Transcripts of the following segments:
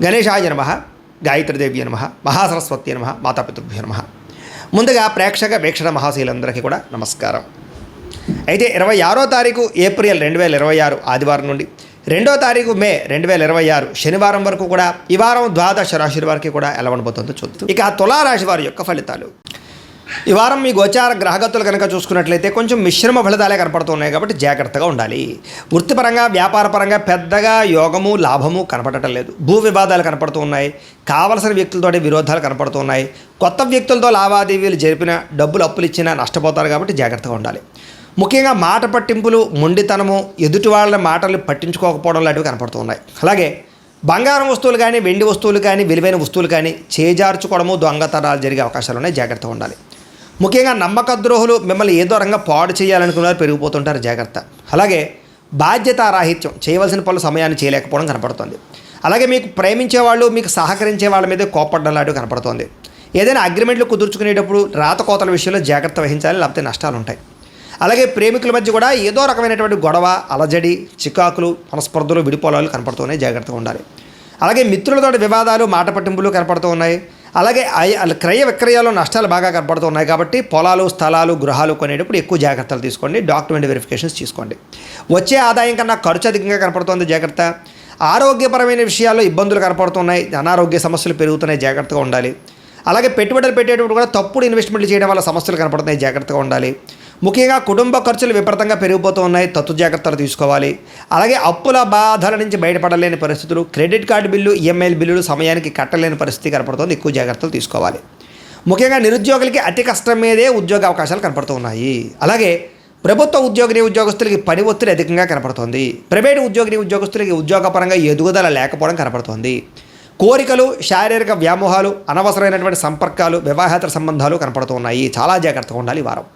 గణేశాయ నమః, గాయత్రీదేవి నమః, మహాసరస్వతి నమః, మాతాపితృభ్యో నమః. ముందుగా ప్రేక్షక వీక్షణ మహాశీలందరికీ కూడా నమస్కారం. అయితే 26వ తారీఖు ఏప్రిల్ 2026 ఆదివారం నుండి 2వ తారీఖు మే 2026 శనివారం వరకు కూడా ఈ వారం ద్వాదశ రాశుల వారికి కూడా ఎలా ఉండబోతుందో చూద్దాం. ఇక తులారాశి వారి యొక్క ఫలితాలు. ఈ వారం మీ గోచార గ్రహగతులు కనుక చూసుకున్నట్లయితే కొంచెం మిశ్రమ ఫలితాలే కనపడుతున్నాయి కాబట్టి జాగ్రత్తగా ఉండాలి. వృత్తిపరంగా వ్యాపారపరంగా పెద్దగా యోగము లాభము కనపడటం లేదు. భూ వివాదాలు కనపడుతూ ఉన్నాయి. కావలసిన వ్యక్తులతోటి విరోధాలు కనపడుతున్నాయి. కొత్త వ్యక్తులతో లావాదేవీలు జరిపిన డబ్బులు అప్పులు ఇచ్చినా నష్టపోతారు కాబట్టి జాగ్రత్తగా ఉండాలి. ముఖ్యంగా మాట పట్టింపులు, మొండితనము, ఎదుటి వాళ్ళ మాటలు పట్టించుకోకపోవడం లాంటివి కనపడుతున్నాయి. అలాగే బంగారం వస్తువులు కానీ వెండి వస్తువులు కానీ విలువైన వస్తువులు కానీ చేజార్చుకోవడము, దొంగతనాలు జరిగే అవకాశాలు ఉన్నాయి. జాగ్రత్తగా ఉండాలి. ముఖ్యంగా నమ్మక ద్రోహులు మిమ్మల్ని ఏదో రంగా పాడు చేయాలనుకున్నారు పెరిగిపోతుంటారు. జాగ్రత్త. అలాగే బాధ్యతారాహిత్యం, చేయవలసిన పనులు సమయాన్ని చేయలేకపోవడం కనపడుతుంది. అలాగే మీకు ప్రేమించే వాళ్ళు మీకు సహకరించే వాళ్ళ మీద కోపడడం లాంటివి కనపడుతుంది. ఏదైనా అగ్రిమెంట్లు కుదుర్చుకునేటప్పుడు రాతకోతల విషయంలో జాగ్రత్త వహించాలి, లేకపోతే నష్టాలు ఉంటాయి. అలాగే ప్రేమికుల మధ్య కూడా ఏదో రకమైనటువంటి గొడవ, అలజడి, చికాకులు, మనస్పర్ధలు, విడిపోలాలు కనపడుతున్నాయి. జాగ్రత్తగా ఉండాలి. అలాగే మిత్రులతో వివాదాలు, మాట పట్టింపులు కనపడుతూ ఉన్నాయి. అలాగే క్రయ విక్రయాల్లో నష్టాలు బాగా కనపడుతూ ఉన్నాయి కాబట్టి పొలాలు, స్థలాలు, గృహాలు కొనేటప్పుడు ఎక్కువ జాగ్రత్తలు తీసుకోండి. డాక్యుమెంట్ వెరిఫికేషన్స్ తీసుకోండి. వచ్చే ఆదాయం కన్నా ఖర్చు అధికంగా కనపడుతుంది. జాగ్రత్త. ఆరోగ్యపరమైన విషయాల్లో ఇబ్బందులు కనపడుతున్నాయి. అనారోగ్య సమస్యలు పెరుగుతున్నాయి. జాగ్రత్తగా ఉండాలి. అలాగే పెట్టుబడులు పెట్టేటప్పుడు కూడా తప్పుడు ఇన్వెస్ట్మెంట్లు చేయడం వల్ల సమస్యలు కనపడుతున్నాయి. జాగ్రత్తగా ఉండాలి. ముఖ్యంగా కుటుంబ ఖర్చులు విపరీతంగా పెరిగిపోతూ ఉన్నాయి. తత్తు జాగ్రత్తలు తీసుకోవాలి. అలాగే అప్పుల బాధల నుంచి బయటపడలేని పరిస్థితులు, క్రెడిట్ కార్డు బిల్లు, ఈఎంఐల బిల్లులు సమయానికి కట్టలేని పరిస్థితి కనపడుతుంది. ఎక్కువ జాగ్రత్తలు తీసుకోవాలి. ముఖ్యంగా నిరుద్యోగులకి అతి కష్టం మీదే ఉద్యోగ అవకాశాలు కనపడుతూ ఉన్నాయి. అలాగే ప్రభుత్వ ఉద్యోగస్తులకి పని ఒత్తిడి అధికంగా కనపడుతుంది. ప్రైవేటు ఉద్యోగస్తులకి ఉద్యోగపరంగా ఎదుగుదల లేకపోవడం కనపడుతుంది. కోరికలు, శారీరక వ్యామోహాలు, అనవసరమైనటువంటి సంపర్కాలు, వివాహేతర సంబంధాలు కనపడుతూ ఉన్నాయి. చాలా జాగ్రత్తగా ఉండాలి. ఈ వారం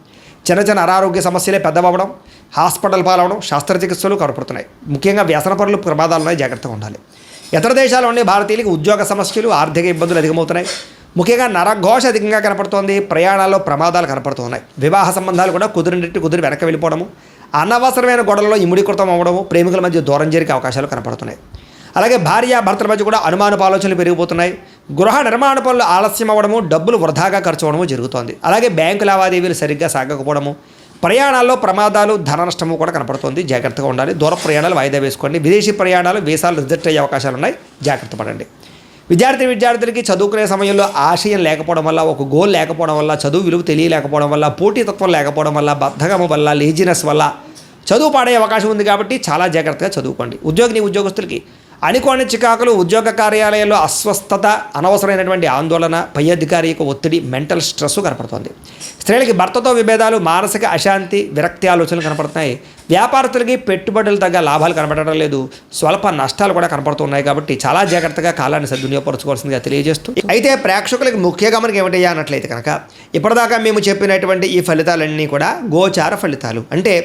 చిన్న చిన్న అనారోగ్య సమస్యలే పెద్దవడం, హాస్పిటల్ పాలవడం, శస్త్రచికిత్సలు కనపడుతున్నాయి. ముఖ్యంగా వ్యసన పనులు ప్రమాదాలు ఉన్నాయి. జాగ్రత్తగా ఉండాలి. ఇతర దేశాల్లో ఉండే భారతీయులకు ఉద్యోగ సమస్యలు, ఆర్థిక ఇబ్బందులు అధికమవుతున్నాయి. ముఖ్యంగా నరఘోష అధికంగా కనపడుతోంది. ప్రయాణాల్లో ప్రమాదాలు కనపడుతున్నాయి. వివాహ సంబంధాలు కూడా కుదిరి వెనక్కి వెళ్ళిపోవడము, అనవసరమైన గొడవల్లో ఇముడీకృతం అవ్వడము, ప్రేమికుల మధ్య దూరం జరిగే అవకాశాలు కనపడుతున్నాయి. అలాగే భార్యాభర్తల మధ్య కూడా అనుమానపు ఆలోచనలు పెరిగిపోతున్నాయి. గృహ నిర్మాణ పనులు ఆలస్యం అవ్వడము, డబ్బులు వృధాగా ఖర్చు అవ్వడము జరుగుతోంది. అలాగే బ్యాంకు లావాదేవీలు సరిగ్గా సాగకపోవడము, ప్రయాణాల్లో ప్రమాదాలు, ధన నష్టము కూడా కనపడుతుంది. జాగ్రత్తగా ఉండాలి. దూర ప్రయాణాలు వాయిదా వేసుకోండి. విదేశీ ప్రయాణాలు, వీసాలు రిజెక్ట్ అయ్యే అవకాశాలు ఉన్నాయి. జాగ్రత్త పడండి. విద్యార్థులకి చదువుకునే సమయంలో ఆశయం లేకపోవడం వల్ల, ఒక గోల్ లేకపోవడం వల్ల, చదువు విలువ తెలియలేకపోవడం వల్ల, పోటీతత్వం లేకపోవడం వల్ల, బద్ధకము వల్ల, లేజినెస్ వల్ల చదువు పాడే అవకాశం ఉంది కాబట్టి చాలా జాగ్రత్తగా చదువుకోండి. ఉద్యోగస్తులకి అనుకోని చికాకులు, ఉద్యోగ కార్యాలయాల్లో అస్వస్థత, అనవసరమైనటువంటి ఆందోళన, పై అధికారి యొక్క ఒత్తిడి, మెంటల్ స్ట్రెస్ కనపడుతుంది. స్త్రీలకి భర్తతో విభేదాలు, మానసిక అశాంతి, విరక్తి ఆలోచనలు కనపడుతున్నాయి. వ్యాపారస్తులకి పెట్టుబడులు తగ్గ లాభాలు కనపడటం లేదు. స్వల్ప నష్టాలు కూడా కనపడుతున్నాయి కాబట్టి చాలా జాగ్రత్తగా కాలాన్ని సద్వినియోగపరచుకోవాల్సిందిగా తెలియజేస్తూ, అయితే ప్రేక్షకులకి ముఖ్య గమనిక ఏమిటయ్యా అన్నట్లయితే కనుక ఇప్పటిదాకా మేము చెప్పినటువంటి ఈ ఫలితాలన్నీ కూడా గోచార ఫలితాలు. అంటే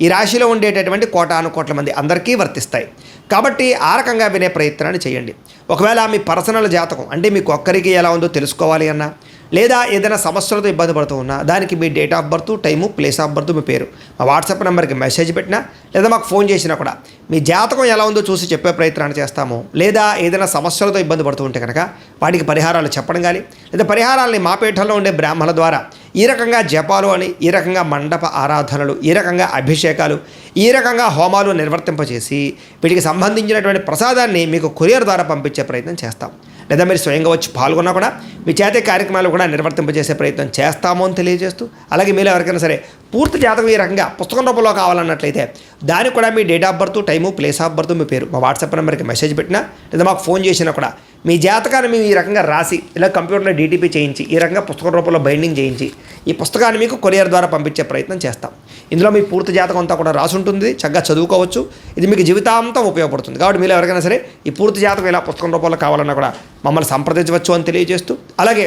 ఈ రాశిలో ఉండేటటువంటి కోటానుకోట్ల మంది అందరికీ వర్తిస్తాయి కాబట్టి ఆ రకంగా వినే ప్రయత్నాన్ని చేయండి. ఒకవేళ మీ పర్సనల్ జాతకం అంటే మీకు ఒక్కరికి ఎలా ఉందో తెలుసుకోవాలి అన్నా, లేదా ఏదైనా సమస్యలతో ఇబ్బంది పడుతూ ఉన్నా, దానికి మీ date of birth, time, place of birth, మీ పేరు మా వాట్సాప్ నెంబర్కి మెసేజ్ పెట్టినా, లేదా మాకు ఫోన్ చేసినా కూడా మీ జాతకం ఎలా ఉందో చూసి చెప్పే ప్రయత్నాన్ని చేస్తాము. లేదా ఏదైనా సమస్యలతో ఇబ్బంది పడుతూ ఉంటే కనుక వాటికి పరిహారాలు చెప్పడం కానీ, లేదా పరిహారాలని మా పీఠంలో ఉండే బ్రాహ్మణుల ద్వారా ఈ రకంగా జపాలు అని, ఈ రకంగా మండప ఆరాధనలు, ఈ రకంగా అభిషేకాలు, ఈ రకంగా హోమాలు నిర్వర్తింపచేసి వీటికి సంబంధించినటువంటి ప్రసాదాన్ని మీకు కొరియర్ ద్వారా పంపించే ప్రయత్నం చేస్తాం. లేదా మీరు స్వయంగా వచ్చి పాల్గొన్నా కూడా మీ చేతే కార్యక్రమాలు కూడా నిర్వర్తింపజేసే ప్రయత్నం చేస్తాము అని తెలియజేస్తూ, అలాగే మీరు ఎవరికైనా సరే పూర్తి జాతకం ఈ రకంగా పుస్తకం రూపంలో కావాలన్నట్లయితే దానికి కూడా మీ date of birth, time, place of birth, మీ పేరు మా వాట్సాప్ నెంబర్కి మెసేజ్ పెట్టినా, లేదా మాకు ఫోన్ చేసినా కూడా మీ జాతకాన్ని మేము ఈ రకంగా రాసి ఇలా కంప్యూటర్లో డీటీపీ చేయించి ఈ రకంగా పుస్తకం రూపంలో బైండింగ్ చేయించి ఈ పుస్తకాన్ని మీకు కొరియర్ ద్వారా పంపించే ప్రయత్నం చేస్తాం. ఇందులో మీ పూర్తి జాతకం అంతా కూడా రాసి ఉంటుంది. చక్కగా చదువుకోవచ్చు. ఇది మీకు జీవితాంతం ఉపయోగపడుతుంది. కాబట్టి మీరు ఎవరికైనా సరే ఈ పూర్తి జాతకం ఇలా పుస్తకం రూపంలో కావాలన్నా కూడా మమ్మల్ని సంప్రదించవచ్చు అని తెలియజేస్తూ, అలాగే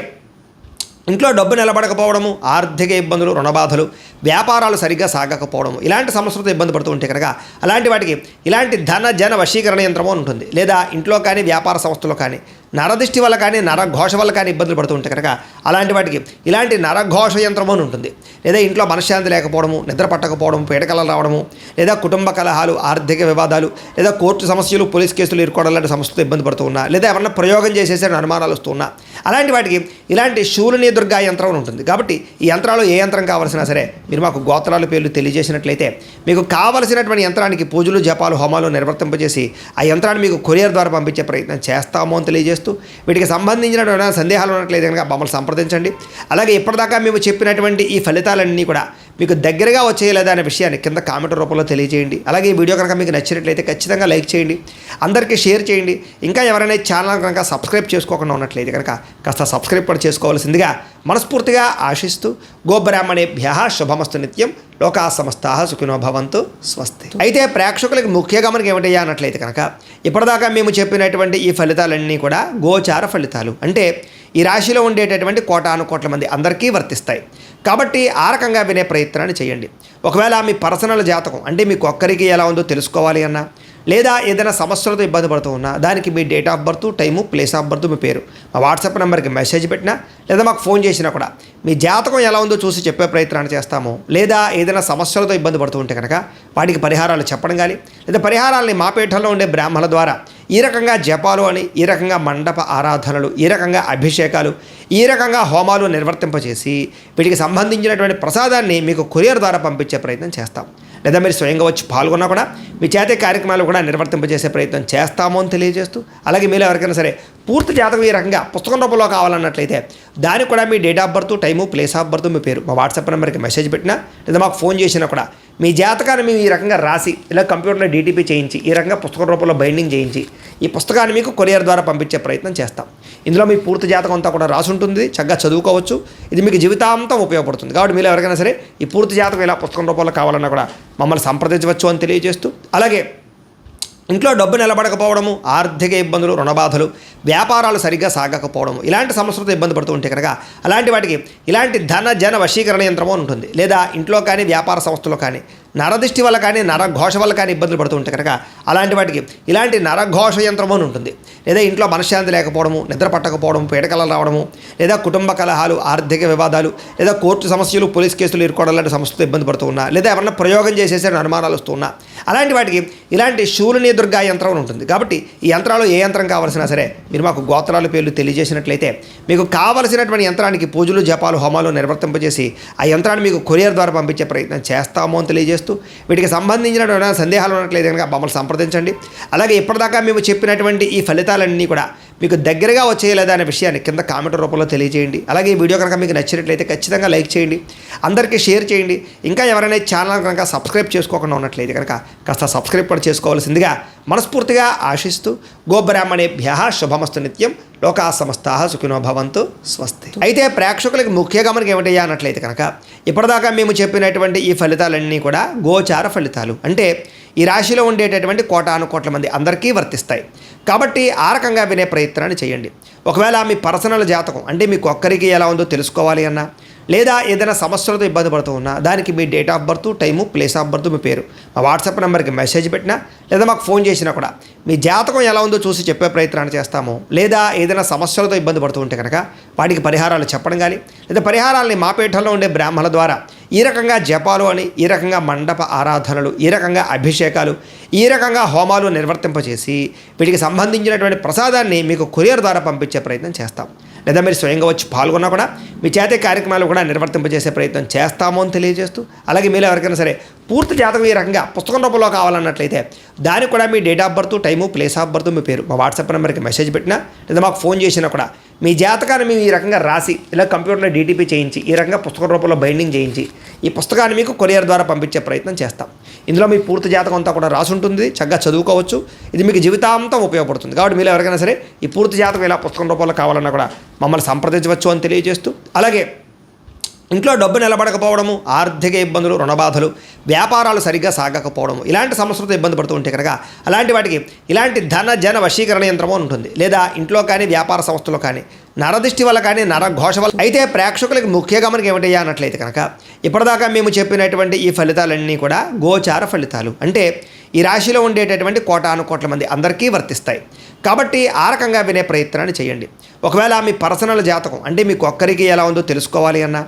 ఇంట్లో డబ్బు నిలబడకపోవడము, ఆర్థిక ఇబ్బందులు, రుణబాధలు, వ్యాపారాలు సరిగ్గా సాగకపోవడము, ఇలాంటి సమస్యలతో ఇబ్బంది పడుతూ ఉంటే కనుక అలాంటి వాటికి ఇలాంటి ధన జన వశీకరణ యంత్రము అని ఉంటుంది. లేదా ఇంట్లో కానీ వ్యాపార సంస్థలో కానీ నరదిష్టి వల్ల కానీ నరఘోష వల్ల కానీ ఇబ్బందులు పడుతూ ఉంటే కనుక అలాంటి వాటికి ఇలాంటి నరఘోష యంత్రము అని ఉంటుంది. లేదా ఇంట్లో మనశ్శాంతి లేకపోవడము, నిద్ర పట్టకపోవడం, పీడకలలు రావడము, లేదా కుటుంబ కలహాలు, ఆర్థిక వివాదాలు, లేదా కోర్టు సమస్యలు, పోలీస్ కేసులు ఇరుకోవడం లాంటి సమస్యలతో ఇబ్బంది పడుతూ ఉన్నా, లేదా ఎవరన్నా ప్రయోగం చేసేసే అనుమానాలు వస్తూ ఉన్నా, అలాంటి వాటికి ఇలాంటి శూలిని దుర్గా యంత్రం అని ఉంటుంది. కాబట్టి ఈ యంత్రాలు ఏ యంత్రం కావాల్సినా సరే మీరు మాకు గోత్రాల పేర్లు తెలియజేసినట్లయితే మీకు కావలసినటువంటి యంత్రానికి పూజలు, జపాలు, హోమాలు నిర్వర్తింపజేసి ఆ యంత్రాన్ని మీకు కొరియర్ ద్వారా పంపించే ప్రయత్నం చేస్తాము అని తెలియజేస్తూ వీటికి సంబంధించిన సందేహాలు ఉన్నట్లయితే కనుక మమ్మల్ని సంప్రదించండి. అలాగే ఇప్పటిదాకా మేము చెప్పినటువంటి ఈ ఫలితాలన్నీ కూడా మీకు దగ్గరగా వచ్చేయలేదా అనే విషయాన్ని కింద కామెంట్ రూపంలో తెలియజేయండి. అలాగే ఈ వీడియో కనుక మీకు నచ్చినట్లయితే ఖచ్చితంగా లైక్ చేయండి, అందరికీ షేర్ చేయండి. ఇంకా ఎవరైనా ఛానల్ కనుక సబ్స్క్రైబ్ చేసుకోకుండా ఉన్నట్లయితే కనుక కాస్త సబ్స్క్రైబ్ కూడా చేసుకోవాల్సిందిగా మనస్ఫూర్తిగా ఆశిస్తూ గోబ్రాహ్మణేభ్యః శుభమస్తు నిత్యం, లోకా సమస్తాః సుఖినో భవంతు, స్వస్తి. అయితే ప్రేక్షకులకి ముఖ్య గమనిక ఏమిటయ్యా అన్నట్లయితే కనుక ఇప్పటిదాకా మేము చెప్పినటువంటి ఈ ఫలితాలన్నీ కూడా గోచార ఫలితాలు, అంటే ఈ రాశిలో ఉండేటటువంటి కోటాను కోట్ల మంది అందరికీ వర్తిస్తాయి. కాబట్టి ఆ రకంగా వినే ప్రయత్నాన్ని చేయండి. ఒకవేళ మీ పర్సనల్ జాతకం అంటే మీకు ఒక్కరికి ఎలా ఉందో తెలుసుకోవాలి అన్నా, లేదా ఏదైనా సమస్యలతో ఇబ్బంది పడుతూ ఉన్నా దానికి మీ date of birth, time, place of birth, మీ పేరు మా వాట్సాప్ నెంబర్కి మెసేజ్ పెట్టినా లేదా మాకు ఫోన్ చేసినా కూడా మీ జాతకం ఎలా ఉందో చూసి చెప్పే ప్రయత్నాన్ని చేస్తాము. లేదా ఏదైనా సమస్యలతో ఇబ్బంది పడుతూ ఉంటే కనుక వాటికి పరిహారాలు చెప్పడం కానీ, లేదా పరిహారాలని మా పీఠంలో ఉండే బ్రాహ్మణుల ద్వారా ఈ రకంగా జపాలు అని, ఈ రకంగా మండప ఆరాధనలు, ఈ రకంగా అభిషేకాలు, ఈ రకంగా హోమాలు నిర్వర్తింపచేసి వీటికి సంబంధించినటువంటి ప్రసాదాన్ని మీకు కొరియర్ ద్వారా పంపించే ప్రయత్నం చేస్తాం. లేదా మీరు స్వయంగా వచ్చి పాల్గొన్నా కూడా మీ చేతే కార్యక్రమాలు కూడా నిర్వర్తింపజేసే ప్రయత్నం చేస్తాము అని తెలియజేస్తూ, అలాగే మీరు ఎవరికైనా సరే పూర్తి జాతకం ఈ రకంగా పుస్తకం రూపంలో కావాలన్నట్లయితే దానికి కూడా మీ date of birth, time, place of birth, మీ పేరు మా వాట్సాప్ నెంబర్కి మెసేజ్ పెట్టినా లేదా మాకు ఫోన్ చేసినా కూడా మీ జాతకాన్ని మేము ఈ రకంగా రాసి ఇలా కంప్యూటర్లో డీటీపీ చేయించి ఈ రకంగా పుస్తకం రూపంలో బైండింగ్ చేయించి ఈ పుస్తకాన్ని మీకు కొరియర్ ద్వారా పంపించే ప్రయత్నం చేస్తాం. ఇందులో మీ పూర్తి జాతకం అంతా కూడా రాసి ఉంటుంది, చక్కగా చదువుకోవచ్చు. ఇది మీకు జీవితాంతం ఉపయోగపడుతుంది. కాబట్టి మీరు ఎవరికైనా సరే ఈ పూర్తి జాతకం ఇలా పుస్తకం రూపంలో కావాలన్నా కూడా మమ్మల్ని సంప్రదించవచ్చు అని తెలియజేస్తూ, అలాగే ఇంట్లో డబ్బు నిలబడకపోవడము, ఆర్థిక ఇబ్బందులు, రుణబాధలు, వ్యాపారాలు సరిగ్గా సాగకపోవడము, ఇలాంటి సమస్యలతో ఇబ్బంది పడుతూ ఉంటే కనుక అలాంటి వాటికి ఇలాంటి ధన జన వశీకరణ యంత్రము అని ఉంటుంది. లేదా ఇంట్లో కానీ వ్యాపార సంస్థలో కానీ నరదిష్టి వల్ల కానీ నరఘోష వల్ల కానీ ఇబ్బందులు పడుతూ ఉంటే కనుక అలాంటి వాటికి ఇలాంటి నరఘోష యంత్రము అని ఉంటుంది. లేదా ఇంట్లో మనశ్శాంతి లేకపోవడము, నిద్ర పట్టకపోవడం, పీడకలలు రావడము, లేదా కుటుంబ కలహాలు, ఆర్థిక వివాదాలు, లేదా కోర్టు సమస్యలు, పోలీస్ కేసులు ఇరుకోవడం లాంటి సమస్యలతో ఇబ్బంది పడుతూ ఉన్నా, లేదా ఎవరన్నా ప్రయోగం చేసేసే అనుమానాలు వస్తూ ఉన్నా, అలాంటి వాటికి ఇలాంటి శూలిని దుర్గా యంత్రం అని ఉంటుంది. కాబట్టి ఈ యంత్రాలు ఏ యంత్రం కావాల్సినా సరే మీరు మాకు గోత్రాల పేర్లు తెలియజేసినట్లయితే మీకు కావలసినటువంటి యంత్రానికి పూజలు, జపాలు, హోమాలు నిర్వర్తింపజేసి ఆ యంత్రాన్ని మీకు కొరియర్ ద్వారా పంపించే ప్రయత్నం చేస్తాము అని తెలియజేస్తూ వీటికి సంబంధించిన సందేహాలు ఉన్నట్లయితే కనుక మమ్మల్ని సంప్రదించండి. అలాగే ఇప్పటిదాకా మేము చెప్పినటువంటి ఈ ఫలితాలన్నీ కూడా మీకు దగ్గరగా వచ్చేయలేదా అనే విషయాన్ని కింద కామెంట్ రూపంలో తెలియజేయండి. అలాగే ఈ వీడియో కనుక మీకు నచ్చినట్లయితే ఖచ్చితంగా లైక్ చేయండి, అందరికీ షేర్ చేయండి. ఇంకా ఎవరైనా ఛానల్ కనుక సబ్స్క్రైబ్ చేసుకోకుండా ఉన్నట్లయితే కనుక కాస్త సబ్స్క్రైబ్ కూడా చేసుకోవాల్సిందిగా మనస్ఫూర్తిగా ఆశిస్తూ గోబ్రాహ్మణేభ్యః శుభమస్తు నిత్యం, లోకా సమస్తాః సుఖినో భవంతు, స్వస్తి. అయితే ప్రేక్షకులకి ముఖ్య గమనిక ఏమిటయ్యా అన్నట్లయితే కనుక ఇప్పటిదాకా మేము చెప్పినటువంటి ఈ ఫలితాలన్నీ కూడా గోచార ఫలితాలు, అంటే ఈ రాశిలో ఉండేటటువంటి కోటాను కోట్ల మంది అందరికీ వర్తిస్తాయి. కాబట్టి ఆ రకంగా వినే ప్రయత్నాన్ని చేయండి. ఒకవేళ మీ పర్సనల్ జాతకం అంటే మీకు ఒక్కరికి ఎలా ఉందో తెలుసుకోవాలి అన్నా, లేదా ఏదైనా సమస్యలతో ఇబ్బంది పడుతూ ఉన్నా దానికి మీ date of birth, time, place of birth, మీ పేరు మా వాట్సాప్ నెంబర్కి మెసేజ్ పెట్టినా లేదా మాకు ఫోన్ చేసినా కూడా మీ జాతకం ఎలా ఉందో చూసి చెప్పే ప్రయత్నాన్ని చేస్తాము. లేదా ఏదైనా సమస్యలతో ఇబ్బంది పడుతూ ఉంటే కనుక వాటికి పరిహారాలు చెప్పడం కానీ, లేదా పరిహారాలని మా పీఠంలో ఉండే బ్రాహ్మణుల ద్వారా ఈ రకంగా జపాలు అని, ఈ రకంగా మండప ఆరాధనలు, ఈ రకంగా అభిషేకాలు, ఈ రకంగా హోమాలు నిర్వర్తింపచేసి వీటికి సంబంధించినటువంటి ప్రసాదాన్ని మీకు కొరియర్ ద్వారా పంపించే ప్రయత్నం చేస్తాం. లేదా మీరు స్వయంగా వచ్చి పాల్గొన్నా కూడా మీ చేతే కార్యక్రమాలు కూడా నిర్వర్తింపజేసే ప్రయత్నం చేస్తాము అని తెలియజేస్తూ, అలాగే మీరు ఎవరికైనా సరే పూర్తి జాతకం ఈ రకంగా పుస్తకం రూపంలో కావాలన్నట్లయితే దానికి కూడా మీ date of birth, time, place of birth, మీ పేరు మా వాట్సాప్ నెంబర్కి మెసేజ్ పెట్టినా లేదా మాకు ఫోన్ చేసినా కూడా మీ జాతకాన్ని మేము ఈ రకంగా రాసి ఇలా కంప్యూటర్లో డీటీపీ చేయించి ఈ రకంగా పుస్తకం రూపంలో బైండింగ్ చేయించి ఈ పుస్తకాన్ని మీకు కొరియర్ ద్వారా పంపించే ప్రయత్నం చేస్తాం. ఇందులో మీ పూర్తి జాతకం అంతా కూడా రాసి ఉంటుంది, చక్కగా చదువుకోవచ్చు. ఇది మీకు జీవితాంతం ఉపయోగపడుతుంది. కాబట్టి మీరు ఎవరికైనా సరే ఈ పూర్తి జాతకం ఇలా పుస్తకం రూపంలో కావాలన్నా కూడా మమ్మల్ని సంప్రదించవచ్చు అని తెలియజేస్తూ, అలాగే ఇంట్లో డబ్బు నిలబడకపోవడము, ఆర్థిక ఇబ్బందులు, రుణబాధలు, వ్యాపారాలు సరిగ్గా సాగకపోవడము, ఇలాంటి సమస్యలతో ఇబ్బంది పడుతూ ఉంటే కనుక అలాంటి వాటికి ఇలాంటి ధన జన వశీకరణ యంత్రము అని ఉంటుంది. లేదా ఇంట్లో కానీ వ్యాపార సంస్థలో కానీ నరదిష్టి వల్ల కానీ నరఘోష వల్ల. అయితే ప్రేక్షకులకి ముఖ్య గమనిక ఏమిటయ్యా అన్నట్లయితే కనుక ఇప్పటిదాకా మేము చెప్పినటువంటి ఈ ఫలితాలన్నీ కూడా గోచార ఫలితాలు. అంటే ఈ రాశిలో ఉండేటటువంటి కోటానుకోట్ల మంది అందరికీ వర్తిస్తాయి. కాబట్టి ఆ రకంగా వినే ప్రయత్నాన్ని చేయండి. ఒకవేళ మీ పర్సనల్ జాతకం అంటే మీకు ఒక్కరికి ఎలా ఉందో తెలుసుకోవాలి అన్నా,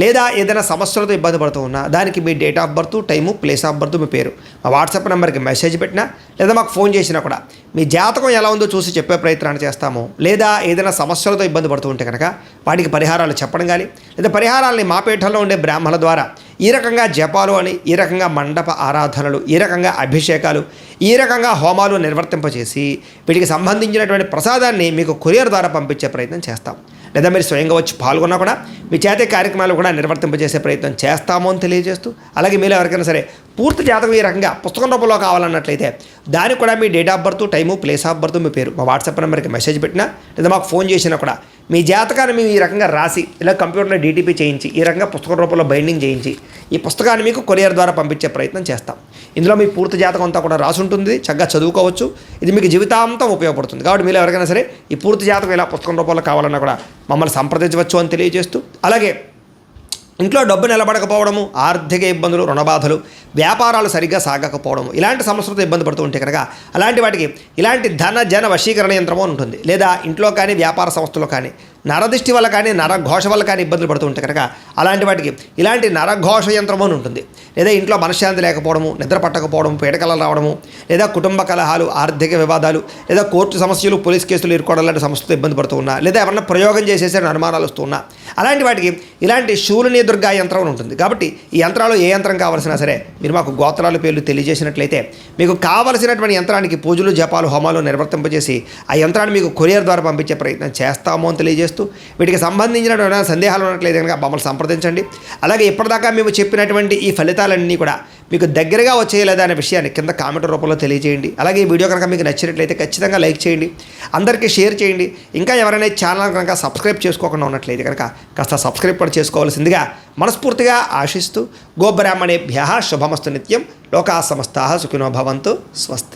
లేదా ఏదైనా సమస్యలతో ఇబ్బంది పడుతూ ఉన్నా, దానికి మీ date of birth, time, place of birth, మీ పేరు మా వాట్సాప్ నెంబర్కి మెసేజ్ పెట్టినా, లేదా మాకు ఫోన్ చేసినా కూడా మీ జాతకం ఎలా ఉందో చూసి చెప్పే ప్రయత్నాన్ని చేస్తాము. లేదా ఏదైనా సమస్యలతో ఇబ్బంది పడుతూ ఉంటే కనుక వాటికి పరిహారాలు చెప్పడం కానీ, లేదా పరిహారాలని మా పీఠంలో ఉండే బ్రాహ్మణుల ద్వారా ఈ రకంగా జపాలు అని, ఈ రకంగా మండప ఆరాధనలు, ఈ రకంగా అభిషేకాలు, ఈ రకంగా హోమాలు నిర్వర్తింపచేసి వీటికి సంబంధించినటువంటి ప్రసాదాన్ని మీకు కొరియర్ ద్వారా పంపించే ప్రయత్నం చేస్తాం. లేదా మీరు స్వయంగా వచ్చి పాల్గొన్నా కూడా మీ చేతే కార్యక్రమాలు కూడా నిర్వర్తింపజేసే ప్రయత్నం చేస్తాము అని తెలియజేస్తూ, అలాగే మీరు ఎవరికైనా సరే పూర్తి జాతకం ఈ రకంగా పుస్తకం రూపంలో కావాలన్నట్లయితే దానికి కూడా మీ date of birth, time, place of birth, మీ పేరు మా వాట్సాప్ నెంబర్కి మెసేజ్ పెట్టినా, లేదా మాకు ఫోన్ చేసినా కూడా మీ జాతకాన్ని మేము ఈ రకంగా రాసి ఇలా కంప్యూటర్లో డీటీపీ చేయించి ఈ రకంగా పుస్తకం రూపంలో బైండింగ్ చేయించి ఈ పుస్తకాన్ని మీకు కొరియర్ ద్వారా పంపించే ప్రయత్నం చేస్తాం. ఇందులో మీ పూర్తి జాతకం అంతా కూడా రాసి ఉంటుంది, చక్కగా చదువుకోవచ్చు. ఇది మీకు జీవితాంతం ఉపయోగపడుతుంది. కాబట్టి మీరు ఎవరికైనా సరే ఈ పూర్తి జాతకం ఇలా పుస్తకం రూపంలో కావాలన్నా కూడా మమ్మల్ని సంప్రదించవచ్చు అని తెలియజేస్తూ, అలాగే ఇంట్లో డబ్బు నిలబడకపోవడము, ఆర్థిక ఇబ్బందులు, రుణబాధలు, వ్యాపారాలు సరిగ్గా సాగకపోవడము, ఇలాంటి సమస్యలతో ఇబ్బంది పడుతూ ఉంటే కనుక అలాంటి వాటికి ఇలాంటి ధన జన వశీకరణ యంత్రము అని ఉంటుంది. లేదా ఇంట్లో కానీ వ్యాపార సంస్థలో కానీ నరదిష్టి వల్ల కానీ నరఘోష వల్ల కానీ ఇబ్బందులు పడుతూ ఉంటే కనుక అలాంటి వాటికి ఇలాంటి నరఘోష యంత్రము అని ఉంటుంది. లేదా ఇంట్లో మనశ్శాంతి లేకపోవడము, నిద్ర పట్టకపోవడం, పీడకలలు రావడము, లేదా కుటుంబ కలహాలు, ఆర్థిక వివాదాలు, లేదా కోర్టు సమస్యలు, పోలీస్ కేసులు ఇరుకోవడం లాంటి సమస్యలతో ఇబ్బంది పడుతూ ఉన్నా, లేదా ఎవరన్నా ప్రయోగం చేసేసే అనుమానాలు వస్తూ ఉన్నా, అలాంటి వాటికి ఇలాంటి శూలిని దుర్గా యంత్రం అని ఉంటుంది. కాబట్టి ఈ యంత్రాలు ఏ యంత్రం కావాల్సినా సరే మీరు మాకు గోత్రాల పేర్లు తెలియజేసినట్లయితే మీకు కావలసినటువంటి యంత్రానికి పూజలు, జపాలు, హోమాలు నిర్వర్తింపజేసి ఆ యంత్రాన్ని మీకు కొరియర్ ద్వారా పంపించే ప్రయత్నం చేస్తాము అని తెలియజేస్తూ, వీటికి సంబంధించిన సందేహాలు ఉన్నట్లయితే కనుక మమ్మల్ని సంప్రదించండి. అలాగే ఇప్పటిదాకా మేము చెప్పినటువంటి ఈ ఫలితాలన్నీ కూడా మీకు దగ్గరగా వచ్చేయలేదా అనే విషయాన్ని కింద కామెంట్ రూపంలో తెలియజేయండి. అలాగే ఈ వీడియో కనుక మీకు నచ్చినట్లయితే ఖచ్చితంగా లైక్ చేయండి, అందరికీ షేర్ చేయండి. ఇంకా ఎవరైనా ఛానల్ కనుక సబ్స్క్రైబ్ చేసుకోకుండా ఉన్నట్లయితే కనుక కాస్త సబ్స్క్రైబ్ కూడా చేసుకోవాల్సిందిగా మనస్ఫూర్తిగా ఆశిస్తూ, గోబ్రాహ్మణేభ్యః శుభమస్తు నిత్యం, లోకాః సమస్తాః సుఖినో భవంతు, స్వస్తి.